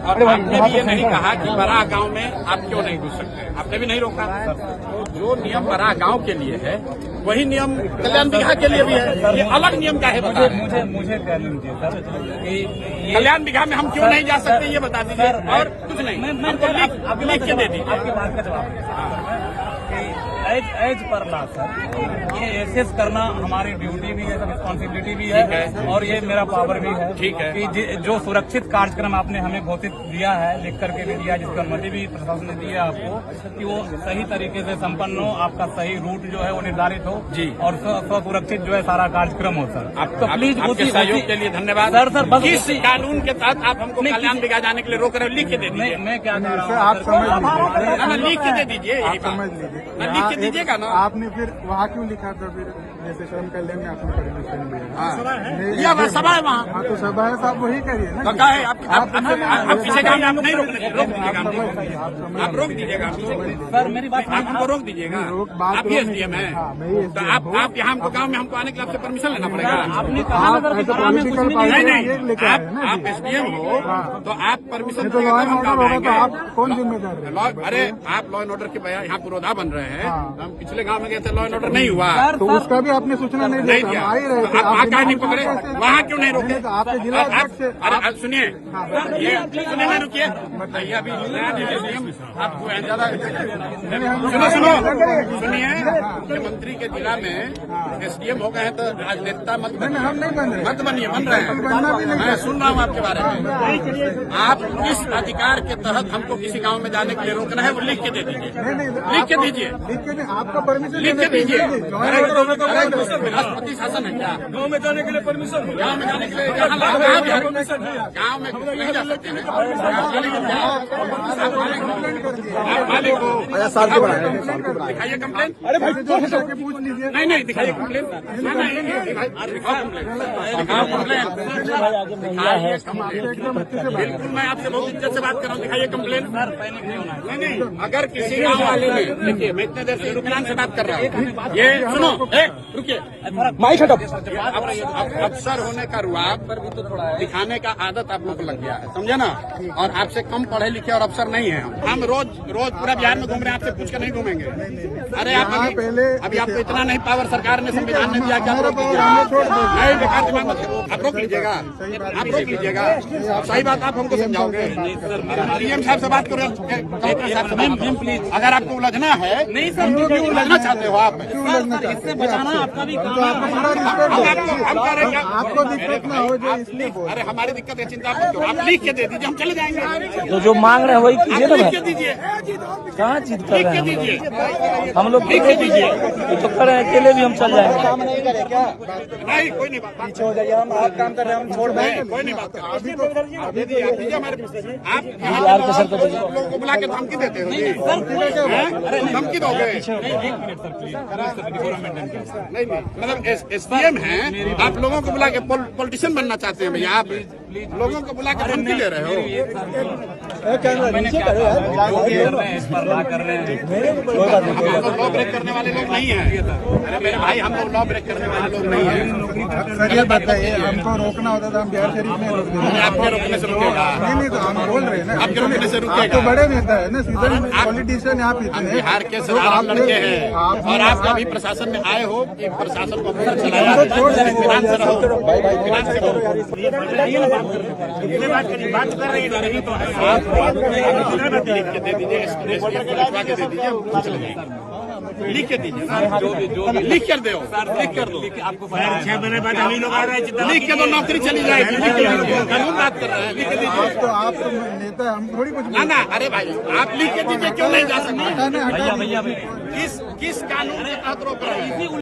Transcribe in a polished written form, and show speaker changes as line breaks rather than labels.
और आपने भी ये नहीं कहा कि बड़ा गांव में आप क्यों नहीं घुस सकते, आपने भी नहीं रोका। तो जो नियम बड़ा गांव के लिए है वही नियम कल्याण बिघा के लिए भी है। ये अलग नियम का है, बता रहे हैं।
मुझे कह लीजिए सर कि
कल्याण बिघा में हम क्यों नहीं जा सकते ये बता दीजिए, और कुछ नहीं, हमको लिख के दे दीजिए।
आपकी बात का जवाब एज पर ला सर, ये एसेस करना हमारी ड्यूटी भी है, रिस्पॉन्सिबिलिटी भी है, और ये मेरा पावर भी है।
ठीक है
कि जो सुरक्षित कार्यक्रम आपने हमें घोषित दिया है, लिख करके भी दिया, जिसकी अनुमति भी प्रशासन ने दी है आपको, कि वो सही तरीके से संपन्न हो, आपका सही रूट जो है वो निर्धारित हो
जी, और
सुरक्षित जो है सारा कार्यक्रम हो सर।
आप तो प्लीज आपके सहयोग के लिए धन्यवाद
सर। बस
किस कानून के तहत आप हमको कल्याण बिघा जाने के लिए रोक रहे हो, लिख के दे दीजिए।
मैं क्या कह रहा हूँ,
आप समझ
लिख के दे दीजिए, यही
समझ
बात
लीजिए,
लिख के दीजिएगा ना।
आपने फिर वहाँ क्यों लिखा था, फिर जैसे श्रम कल्याण में आपने परमिशन दिया,
यह सभा है वहाँ,
हाँ तो सभा है, आप वही करिए ना।
तो क्या है आप पीछे काम आप नहीं रोक दीजिएगा, आप रोक दीजिएगा
सर मेरी बात
आप हमको रोक दीजिएगा। आप ही एसडीएम है, तो आप यहाँ हमको गाँव में हमको आने के लिए आपसे परमिशन लेना पड़ेगा।
आपने कहा
नहीं, आप एसडीएम हो तो आप परमिशन
तो लॉ एंड ऑर्डर होगा तो आप कौन जिम्मेदार है?
अरे आप लॉ एंड ऑर्डर के यहाँ पुरोधा बन रहे हैं, हम पिछले गांव में गए थे, लॉ एंड ऑर्डर नहीं हुआ,
तो उसका भी आपने सूचना नहीं दिया,
दिया।
आ ही रहे थे,
आप कहाँ नहीं पकड़े, वहाँ क्यों नहीं रोके?
आपके जिला अध्यक्ष से
अरे सुनिए, ये सुनिए नहीं रुकिए, बताइए अभी आपको ज्यादा सुनिए, मुख्यमंत्री के जिला में एसडीएम हो गए हैं तो राजनेता मत
हम नहीं बन रहे,
मत बनिए, बन रहे हैं, मैं सुन रहा हूँ आपके बारे में। आप किस अधिकार के तहत हमको किसी गांव में जाने के लिए रोकना है वो लिख के दे दीजिए, लिख के दीजिए,
आपका परमिशन
लिख के दीजिए। राष्ट्रपति शासन है क्या?
गाँव में जाने के लिए परमिशन,
गाँव में जाने के लिए गाँव में नहीं जा सकते हैं, आप मालिक हो, दिखाइए कंप्लेन।
अरे भाई पूछ लीजिए,
नहीं दिखाइए कंप्लेन, बिल्कुल मैं आपसे बहुत इज्जत से बात कर रहा हूँ, दिखाइए कंप्लेन। नहीं, अगर किसी गाँव वाले ने, देखिए मैं इतने देर से रुकनान से बात कर रहा हूँ, ये सुनो, रुकिए,
माइक हटो।
अफसर होने का रुआब दिखाने का आदत आप लोग को लग गया है, समझे ना, और आपसे कम पढ़े लिखे और अफसर नहीं है हम रोज पूरा बिहार में घूम रहे हैं, आपसे पूछ कर नहीं घूमेंगे। अरे आप अभी आपको इतना नहीं पावर सरकार ने संविधान ने दिया, क्या आप रोक दीजिएगा? नहीं, बेकार दिमाग मत करो, आप रोक लीजिएगा, आप रोक लीजिएगा, सही बात आप हमको समझाओगे। डीएम साहब से बात करो, प्लीज, अगर आपको उलझना है, नहीं सर, क्यों उलझना चाहते हो आप?
इससे बचाना आपका भी काम
आपको दिक्कत ना हो जाए इसलिए।
अरे हमारी दिक्कत है, चिंता मत करो, आप लिख के दे दीजिए, हम चले जाएंगे।
तो जो मांग रहे हैं वही कीजिए ना,
लिख के दीजिए,
कहाँ चीज कर
लिख
रहे
के
हैं
दीजिए,
हम लोग
लिख के दीजिए।
तो कर रहे हैं, अकेले भी हम चल जाएंगे।
नहीं कोई नहीं बात,
पीछे हो जाइए, हम आप काम कर रहे हैं, हम छोड़ दें,
कोई नहीं बात, आप दीजिए हमारे, आप
बिहार के सर को दीजिए।
लोगों को बुला के धमकी देते हो, धमकी दोगे? नहीं मतलब एसडीएम है, आप लोगों को बुला के पॉलिटिशियन बनना चाहते हैं भैया, आप लोगों को बुला के धमकी दे रहे हो। लॉ ब्रेक करने वाले लोग नहीं है, अरे मेरे भाई हम लोग लॉ ब्रेक करने वाले लोग नहीं है।
सर ये बताइए, हमको रोकना होता था, हम बिहार शरीफ में रोक देंगे।
आपके रोकने से रुकेगा?
नहीं तो हम बोल रहे हैं ना,
आपके रोकने से रुकेगा?
आप तो बड़े नेता है ना, सीजन पॉलिटिशियन आप इतने
बिहार के साधारण लड़के हैं, और आप कभी प्रशासन में आए हो कि प्रशासन को अफसर चलाया, फिनांस से रहो, फिनांस से रहो, बात कर रही नहीं तो लिख के दे दीजिए, लिखवा के दे दीजिए, लिख के दीजिए, लिख कर दो, लिख कर दो, आपको 6 महीने बाद हम लोग आ रहे हैं, लिख के दो, नौकरी चली जाएगी, लिख के दीजिए, कानून बात कर रहे हैं, लिख के दीजिए।
तो आप नेता, हम थोड़ी कुछ
ना, अरे भाई आप लिख के दीजिए, क्यों नहीं जा सकते?
भैया
किस कानून के तहत रोक रहे हैं?